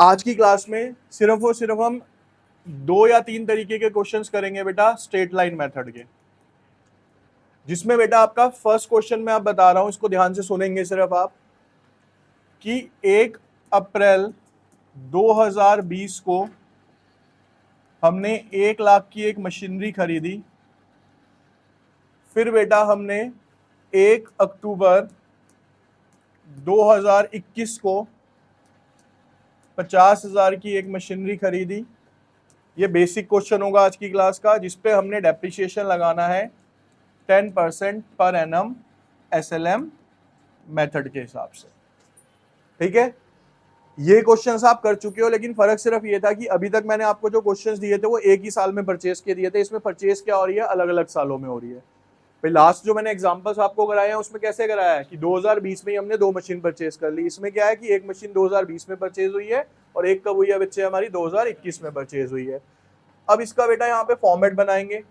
आज की क्लास में सिर्फ और सिर्फ हम 2 या 3 तरीके के क्वेश्चंस करेंगे बेटा स्ट्रेट लाइन मेथड के, जिसमें बेटा आपका फर्स्ट क्वेश्चन मैं आप बता रहा हूं, इसको ध्यान से सुनेंगे सिर्फ आप, कि 1 अप्रैल 2020 को हमने 1 लाख की एक मशीनरी खरीदी। फिर बेटा हमने 1 अक्टूबर 2021 को 50,000 की एक मशीनरी खरीदी। ये बेसिक क्वेश्चन होगा आज की क्लास का, जिसपे हमने डेप्रिसिएशन लगाना है 10% पर एनम SLM मेथड के हिसाब से। ठीक है, ये क्वेश्चंस आप कर चुके हो, लेकिन फर्क सिर्फ ये था कि अभी तक मैंने आपको जो क्वेश्चंस दिए थे वो एक ही साल में परचेज के दिए थे। इसमें परचेज क्या हो रही है, अलग अलग सालों में हो रही है। भाई लास्ट जो मैंने एग्जांपल्स आपको कराए हैं उसमें कैसे कराया है कि 2020 में ही हमने 2 मशीन परचेज कर ली। इसमें क्या है कि एक मशीन 2020 में परचेज हुई है और एक कब हुई है बच्चे, हमारी 2021 में परचेज हुई है। अब इसका बेटा यहाँ पे फॉर्मेट बनाएंगे।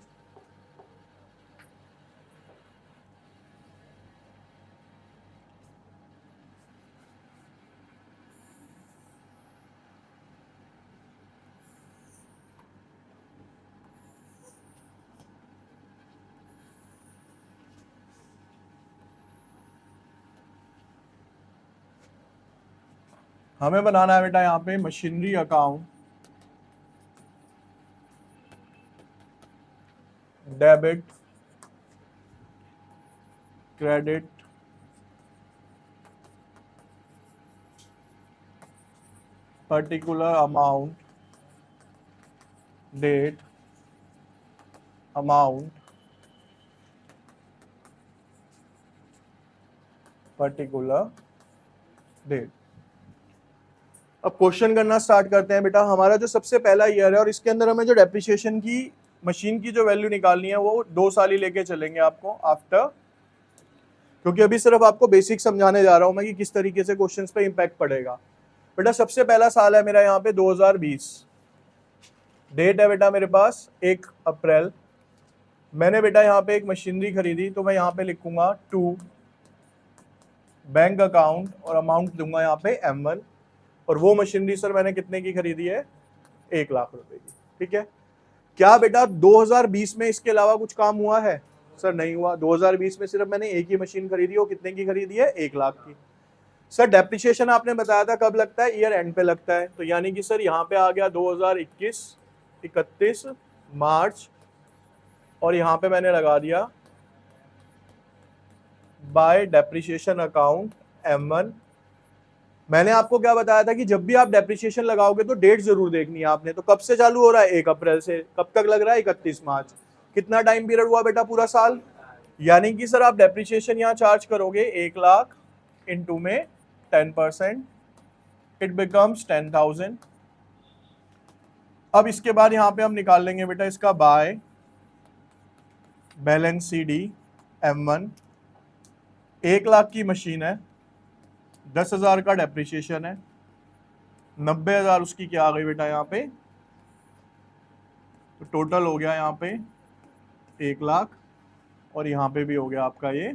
हमें बनाना है बेटा यहाँ पे machinery account, debit, credit, particular amount, date, amount, particular date. अब क्वेश्चन करना स्टार्ट करते हैं बेटा। हमारा जो सबसे पहला ईयर है और इसके अंदर हमें जो डेप्रिसिएशन की मशीन की जो वैल्यू निकालनी है वो 2 साल ही लेके चलेंगे आपको आफ्टर, क्योंकि अभी सिर्फ आपको बेसिक समझाने जा रहा हूं मैं कि किस तरीके से क्वेश्चंस पे इंपैक्ट पड़ेगा। बेटा सबसे पहला साल है मेरा यहाँ पे 2020। डेट है बेटा मेरे पास 1 अप्रैल। मैंने बेटा यहाँ पे एक मशीनरी खरीदी, तो मैं यहाँ पे लिखूंगा 2 बैंक अकाउंट और अमाउंट दूंगा यहाँ पे M1। और वो मशीनरी सर मैंने कितने की खरीदी है, 1 लाख रुपए की। ठीक है, क्या बेटा 2020 में इसके अलावा कुछ काम हुआ है? सर नहीं हुआ। 2020 में सिर्फ मैंने एक ही मशीन खरीदी, वो कितने की खरीदी है, 1 लाख की। सर डेप्रिसिएशन आपने बताया था कब लगता है, ईयर एंड पे लगता है, तो यानी कि सर यहाँ पे आ गया 2021 31 मार्च, और यहाँ पे मैंने लगा दिया बाय डेप्रिसिएशन अकाउंट M1। मैंने आपको क्या बताया था कि जब भी आप डेप्रिसिएशन लगाओगे तो डेट जरूर देखनी है आपने। तो कब से चालू हो रहा है, 1 अप्रैल से, कब तक लग रहा है, 31 मार्च। कितना टाइम पीरियड हुआ बेटा, पूरा साल। यानी कि सर आप डेप्रिसिएशन यहाँ चार्ज करोगे 1 लाख इंटू में 10%, इट बिकम्स 10,000। अब इसके बाद यहाँ पे हम निकाल लेंगे बेटा इसका by balance CD M1। 1 lakh की मशीन है, 10,000 का डेप्रिसिएशन है, 90,000 उसकी क्या आ गई बेटा यहाँ पे, तो टोटल हो गया यहाँ पे 1 लाख, और यहाँ पे भी हो गया आपका ये।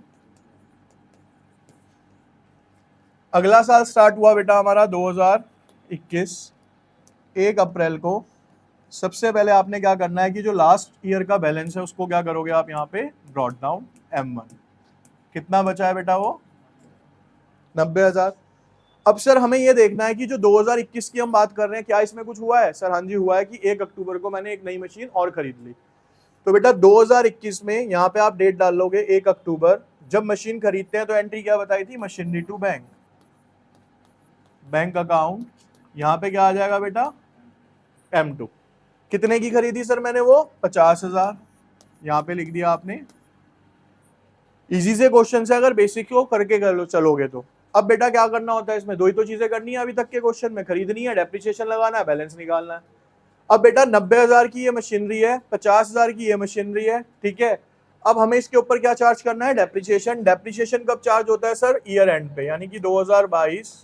अगला साल स्टार्ट हुआ बेटा हमारा 2021 1 अप्रैल को। सबसे पहले आपने क्या करना है कि जो लास्ट ईयर का बैलेंस है उसको क्या करोगे आप यहाँ पे ब्रॉट डाउन M1। कितना बचा है बेटा वो, 90,000। अब सर हमें ये देखना है कि जो 2021 की हम बात कर रहे हैं क्या इसमें कुछ हुआ है। सर हाँ जी हुआ है कि 1 अक्टूबर को मैंने एक नई मशीन और खरीद ली। तो बेटा 2021 में यहाँ पे आप डेट डाल लोगे 1 अक्टूबर। जब मशीन खरीदते हैं तो एंट्री क्या बताई थी, machinery to bank, bank account, यहाँ पे क्या आ जाएगा बेटा M2। कितने की खरीदी सर मैंने वो, 50,000, यहाँ पे लिख दिया आपने। इजी से क्वेश्चन से अगर बेसिक को करके कर लो चलोगे तो। अब बेटा क्या करना होता है इसमें, 2 ही तो चीजें करनी है अभी तक के क्वेश्चन में, खरीदनी है, डेप्रिसिएशन लगाना है, बैलेंस निकालना है। अब बेटा 90,000 की ये मशीनरी है, 50,000 की ये मशीनरी है, ठीक है। अब हमें इसके ऊपर क्या चार्ज करना है, डेप्रिसिएशन। डेप्रिसिएशन कब चार्ज होता है सर, ईयर एंड पे, यानी कि 2022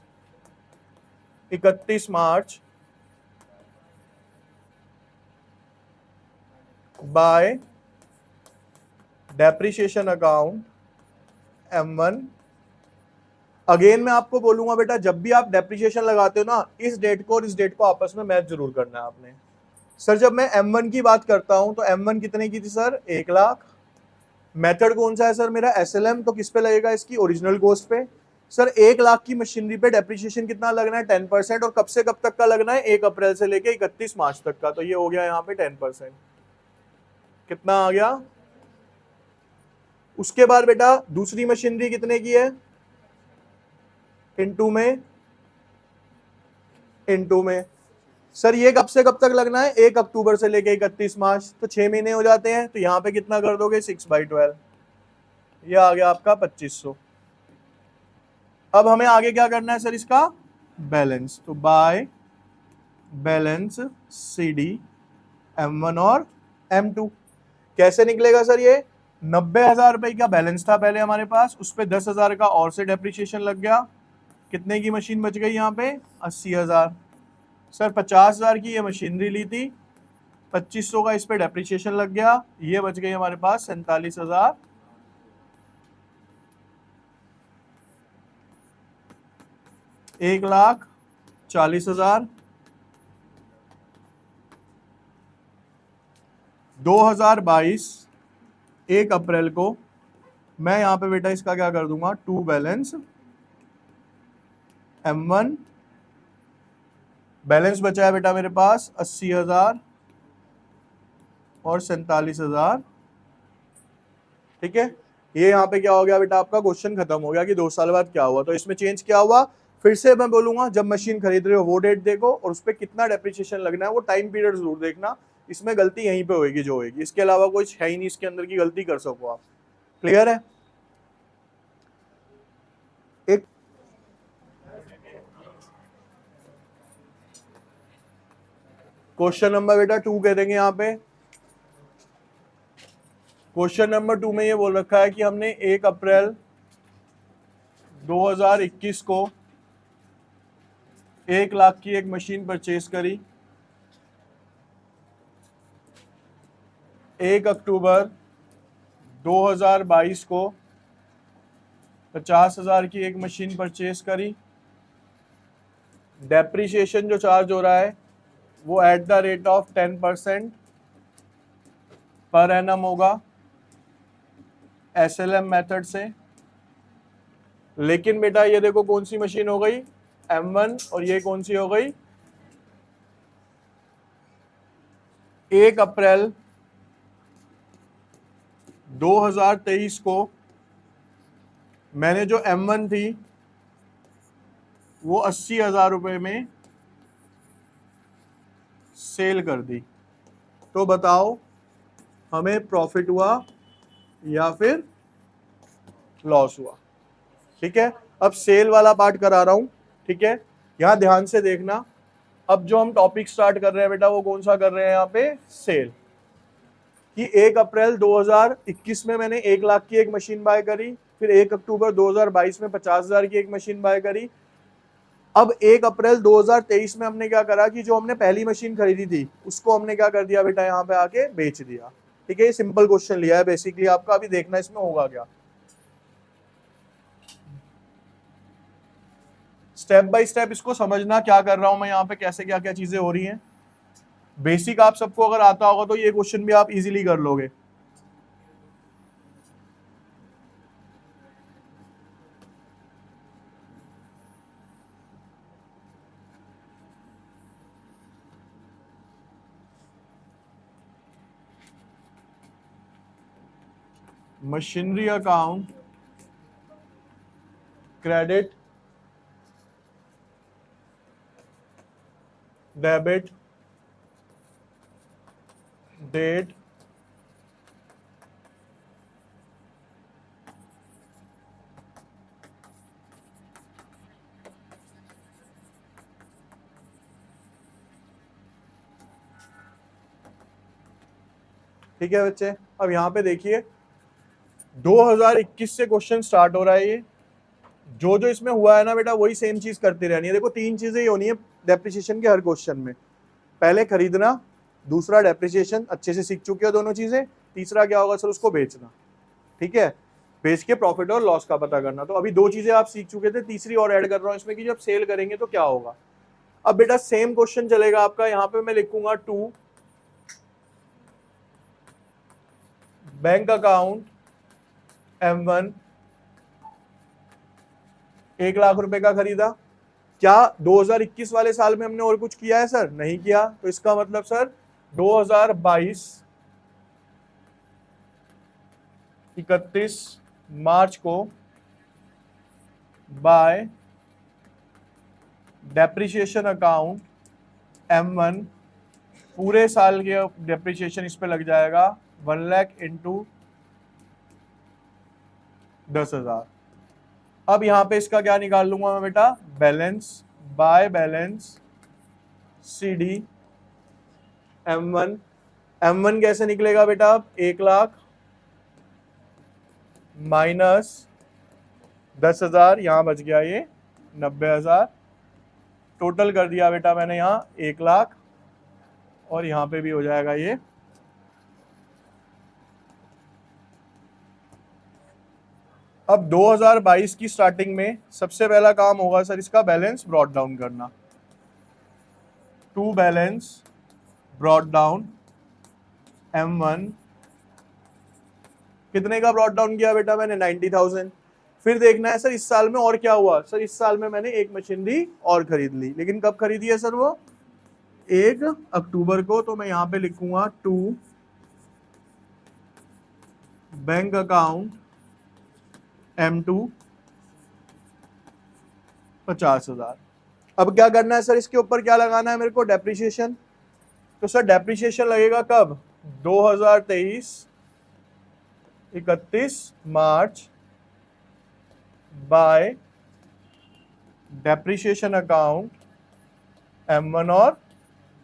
31 March by depreciation account M1। Again मैं आपको बोलूंगा बेटा, जब भी आप डेप्रिसिएशन लगाते हो ना, इस डेट को और इस डेट को आपस में मैच जरूर करना है आपने। सर जब मैं M1 की बात करता हूं तो M1 कितने की थी सर? 1 लाख। मेथड कौन सा है सर मेरा? SLM। तो किस पे लगेगा? इसकी ओरिजिनल कॉस्ट पे। सर 1 लाख की मशीनरी पे डेप्रिसिएशन कितना लगना है? 10%। और कब से कब तक का लगना है? 1 अप्रैल से लेके 31 मार्च तक का। तो ये हो गया यहाँ पे 10%। कितना आ गया? उसके बाद बेटा दूसरी मशीनरी कितने की है? इनटू में सर ये कब से कब तक लगना है? 1 अक्टूबर से लेके 31 मार्च। तो 6 महीने हो जाते हैं। तो यहाँ पे कितना कर दोगे? 6/12। ये आ गया आपका 2500। अब हमें आगे क्या करना है सर? इसका बैलेंस। तो बाय बैलेंस CD M1 और M2 कैसे निकलेगा सर? ये 90,000 रुपए का बैलेंस था पहले हमारे पास, उस पर 10,000 का और से डेप्रिसिएशन लग गया। कितने की मशीन बच गई यहाँ पे? 80,000। सर 50,000 की ये मशीनरी ली थी, 2500 का इस पे डेप्रिसिएशन लग गया, ये बच गई हमारे पास 47,000। 1,40,000। 2022 1 अप्रैल को मैं यहाँ पे बेटा इसका क्या कर दूंगा? To balance M1। बैलेंस बचा है बेटा मेरे पास 80,000 और 47,000। ठीक है, ये यहाँ पे क्या हो गया बेटा? आपका क्वेश्चन खत्म हो गया कि 2 साल बाद क्या हुआ। तो इसमें चेंज क्या हुआ? फिर से मैं बोलूंगा, जब मशीन खरीद रहे हो वो डेट देखो और उस पर कितना डेप्रिसिएशन लगना है वो टाइम पीरियड जरूर देखना। इसमें गलती यहीं पे होगी जो होगी, इसके अलावा कोई है ही नहीं इसके अंदर की गलती कर सको आप। क्लियर है? एक क्वेश्चन नंबर बेटा 2 कह देंगे यहाँ पे। क्वेश्चन नंबर 2 में ये बोल रखा है कि हमने 1 अप्रैल 2021 को 1 लाख की एक मशीन परचेज करी। 1 अक्टूबर 2022 को 50,000 की एक मशीन परचेज करी। डेप्रिसिएशन जो चार्ज हो रहा है वो at the rate of 10% per annum होगा SLM मेथड से। लेकिन बेटा ये देखो कौन सी मशीन हो गई? M1। और ये कौन सी हो गई? 1 अप्रैल 2023 को मैंने जो M1 थी वो 80,000 रुपए में सेल कर दी। तो बताओ हमें प्रॉफिट हुआ या फिर लॉस हुआ? ठीक है, अब सेल वाला पार्ट करा रहा हूं। ठीक है, यहां ध्यान से देखना। अब जो हम टॉपिक स्टार्ट कर रहे हैं बेटा वो कौन सा कर रहे हैं यहाँ पे? सेल। कि 1 अप्रैल 2021 में मैंने 1 लाख की एक मशीन बाय करी, फिर 1 अक्टूबर 2022 में 50,000 की एक मशीन बाय करी। अब 1 अप्रैल 2023 में हमने क्या करा कि जो हमने पहली मशीन खरीदी थी उसको हमने क्या कर दिया बेटा? यहाँ पे आके बेच दिया। ठीक है, ये सिंपल क्वेश्चन लिया है बेसिकली आपका, अभी देखना इसमें होगा क्या। स्टेप बाय स्टेप इसको समझना, क्या कर रहा हूं मैं यहाँ पे, कैसे क्या क्या चीजें हो रही हैं। बेसिक आप सबको अगर आता होगा तो ये क्वेश्चन भी आप इजीली कर लोगे। Machinery account, credit, debit, date, ठीक है बच्चे। अब यहाँ पे देखिए 2021 से क्वेश्चन स्टार्ट हो रहा है। ये जो जो इसमें हुआ है ना बेटा वही सेम चीज करती रहनी है। देखो 3 चीजें ही होनी है डेप्रिसिएशन के हर क्वेश्चन में। पहले खरीदना, दूसरा डेप्रिसिएशन, अच्छे से सीख चुके हो दोनों चीजें, तीसरा क्या होगा सर? उसको बेचना। ठीक है, बेच के प्रॉफिट और लॉस का पता करना। तो अभी दो चीजें आप सीख चुके थे, तीसरी और ऐड कर रहा हूं इसमें कि जब सेल करेंगे तो क्या होगा। अब बेटा सेम क्वेश्चन चलेगा आपका, यहां पे मैं लिखूंगा 2 बैंक अकाउंट M1 1 लाख रुपए का खरीदा। क्या 2021 वाले साल में हमने और कुछ किया है सर? नहीं किया। तो इसका मतलब सर 2022 31 मार्च को बाय डेप्रिसिएशन अकाउंट M1 पूरे साल के डेप्रिसिएशन इस पे लग जाएगा 1 लाख इंटू 10,000। अब यहां पे इसका क्या निकाल लूंगा मैं बेटा? Balance by balance CD M1। M1 कैसे निकलेगा बेटा? अब 1 लाख माइनस 10,000, यहां बच गया ये 90,000। टोटल कर दिया बेटा मैंने यहां 1 लाख, और यहां पे भी हो जाएगा ये। अब 2022 की स्टार्टिंग में सबसे पहला काम होगा सर इसका बैलेंस ब्रॉट डाउन करना। To balance brought down M1 कितने का ब्रॉट डाउन किया बेटा मैंने? 90,000। फिर देखना है सर इस साल में और क्या हुआ। सर इस साल में मैंने एक मशीनरी और खरीद ली, लेकिन कब खरीदी है सर? वो 1 अक्टूबर को। तो मैं यहां पे लिखूंगा 2 बैंक अकाउंट M2 50,000। अब क्या करना है सर? इसके ऊपर क्या लगाना है मेरे को? डेप्रिसिएशन। तो सर डेप्रिसिएशन लगेगा कब? 2023 31 March by depreciation account M1 और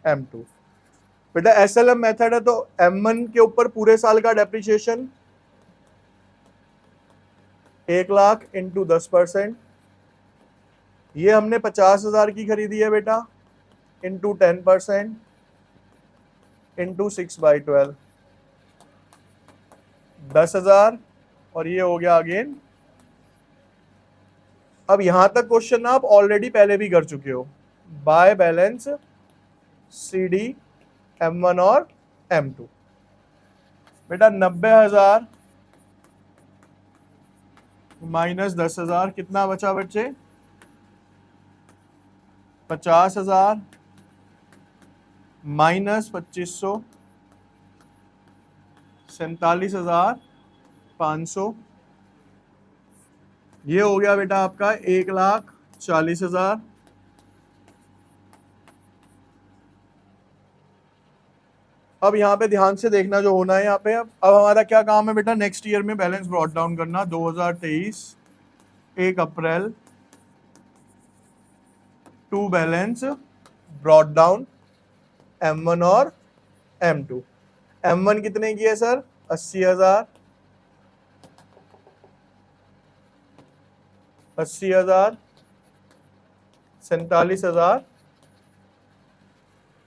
M2। बेटा SLM मेथड है, तो M1 के ऊपर पूरे साल का डेप्रिसिएशन 1 लाख इंटू 10%। ये हमने 50,000 की खरीदी है बेटा, इंटू 10% इंटू 6/12 10,000, और ये हो गया अगेन। अब यहां तक क्वेश्चन आप ऑलरेडी पहले भी कर चुके हो। बाय बैलेंस CD M1 और M2। बेटा 90,000 माइनस 10,000 कितना बचा बच्चे? 50,000 माइनस 2,500 47,500। ये हो गया बेटा आपका 1,40,000। अब यहाँ पे ध्यान से देखना जो होना है यहाँ पे। अब हमारा क्या काम है बेटा? नेक्स्ट ईयर में बैलेंस ब्रॉट डाउन करना। 2023 1 April to balance brought down M1 और M2। M1 कितने की है सर? 80,000 47,000।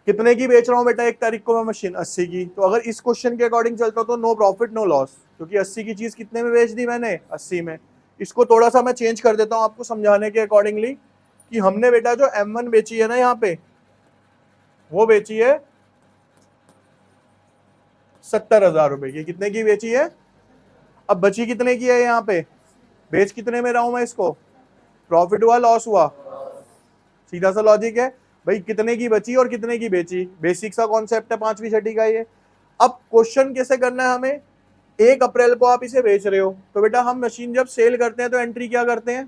कितने की बेच रहा हूं बेटा 1 तारीख को मैं मशीन? 80 की। तो अगर इस क्वेश्चन के अकॉर्डिंग चलता तो नो प्रॉफिट नो लॉस, क्योंकि 80 की चीज कितने में बेच दी मैंने? 80 में। इसको थोड़ा सा मैं चेंज कर देता हूं आपको समझाने के अकॉर्डिंगली, कि हमने बेटा जो M1 बेची है ना यहाँ पे, वो बेची है 70,000 रुपए की। कितने की बेची है? अब बची कितने की है यहाँ पे? बेच कितने में रहा हूं मैं इसको? प्रॉफिट हुआ लॉस हुआ? सीधा सा लॉजिक है भाई, कितने की बची और कितने की बेची। बेसिक सा कॉन्सेप्ट है 5वीं छठी का ये। अब क्वेश्चन कैसे करना है हमें? 1 अप्रैल को आप इसे बेच रहे हो, तो बेटा हम मशीन जब सेल करते हैं तो एंट्री क्या करते हैं?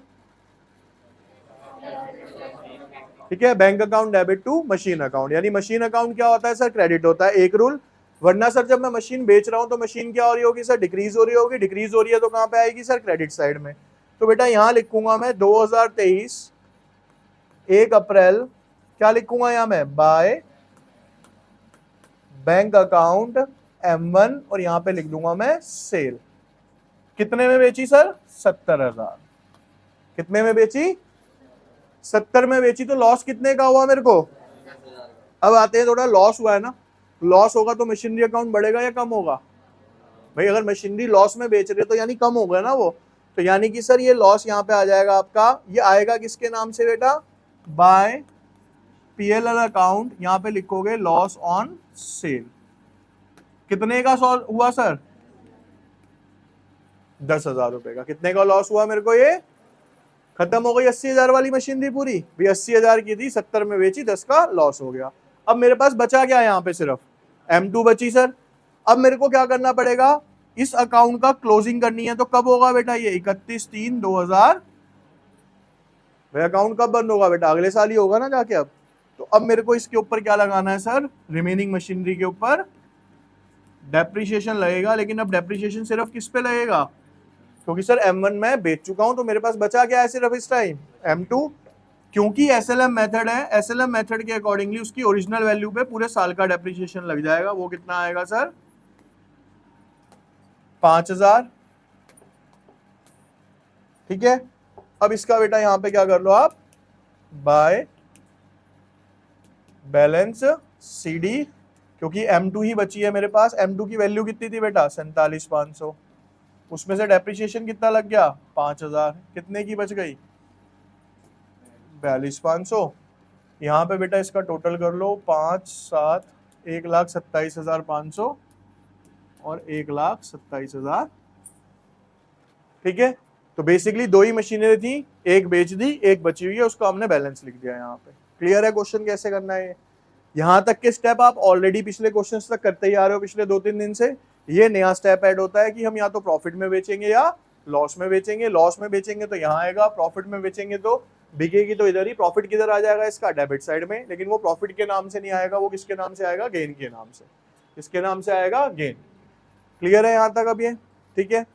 ठीक है, bank account debit to machine account. यानी मशीन अकाउंट क्या होता है सर? क्रेडिट होता है, एक रूल। वरना सर जब मैं मशीन बेच रहा हूं तो मशीन क्या हो रही होगी सर? डिक्रीज हो रही होगी। डिक्रीज हो रही है तो कहां पे आएगी सर? क्रेडिट साइड में। तो बेटा यहां लिखूंगा मैं 2023 1 अप्रैल, क्या लिखूंगा यहां मैं? बाय बैंक अकाउंट M1, और यहां पे लिख दूंगा मैं सेल। कितने में बेची सर? 70,000। कितने में बेची? 70 में बेची। तो लॉस कितने का हुआ मेरे को? अब आते हैं, थोड़ा लॉस हुआ है ना, लॉस होगा तो मशीनरी अकाउंट बढ़ेगा या कम होगा? भाई अगर मशीनरी लॉस में बेच रहे हो तो यानी कम हो गया ना वो, तो यानी कि सर ये लॉस यहाँ पे आ जाएगा आपका, ये आएगा किसके नाम से बेटा, बाय पीएलएल अकाउंट, यहाँ पे लिखोगे लॉस ऑन सेल। कितने का सॉल्व हुआ सर, 10,000 रुपए का। कितने का लॉस हुआ मेरे को, ये खत्म हो गई 80,000 वाली मशीनरी पूरी भी, 80,000 की थी 70 में बेची, 10 का लॉस हो गया। अब मेरे पास बचा क्या यहाँ पे, सिर्फ M2 बची सर। अब मेरे को क्या करना पड़ेगा, इस अकाउंट का क्लोजिंग करनी है, तो कब होगा बेटा ये 31/3/2000। भाई अकाउंट कब बंद होगा बेटा, अगले साल ही होगा ना जाके। अब तो अब मेरे को इसके ऊपर क्या लगाना है सर, रिमेनिंग मशीनरी के ऊपर डेप्रिसिएशन लगेगा। लेकिन अब डेप्रिसिएशन सिर्फ किस पे लगेगा, क्योंकि सर M1 मैं बेच चुका हूं, तो मेरे पास बचा क्या है सिर्फ इस टाइम, M2। क्योंकि SLM मेथड है, SLM मेथड के अकॉर्डिंगली उसकी ओरिजिनल वैल्यू पे पूरे साल का डेप्रिसिएशन लग जाएगा। वो कितना आएगा सर, 5,000। ठीक है, अब इसका बेटा यहां पे क्या कर लो आप, बाय बैलेंस CD, क्योंकि M2 ही बची है मेरे पास। M2 की वैल्यू कितनी थी बेटा, 47,500। उसमें से डेप्रिसिएशन कितना लग गया, 5,000। कितने की बच गई, 42,500। यहाँ पे बेटा इसका टोटल कर लो, 5 7 1,27,500 और 1,27,000। ठीक है, तो बेसिकली दो ही मशीनें थी, एक बेच दी, एक बची हुई है, उसको हमने बैलेंस लिख दिया यहाँ पे। क्लियर है क्वेश्चन कैसे करना है। यहाँ तक के स्टेप आप ऑलरेडी पिछले क्वेश्चन तक करते ही आ रहे हो पिछले 2-3 दिन से। ये नया स्टेप ऐड होता है कि हम या तो प्रॉफिट में बेचेंगे या लॉस में बेचेंगे। लॉस में बेचेंगे तो यहाँ आएगा, प्रॉफिट में बेचेंगे तो बिकेगी तो इधर ही। प्रॉफिट किधर आ जाएगा इसका, डेबिट साइड में। लेकिन वो प्रॉफिट के नाम से नहीं आएगा, वो किसके नाम से आएगा, गेन के नाम से। किसके नाम से आएगा, गेन। क्लियर है यहाँ तक अब ये, ठीक है।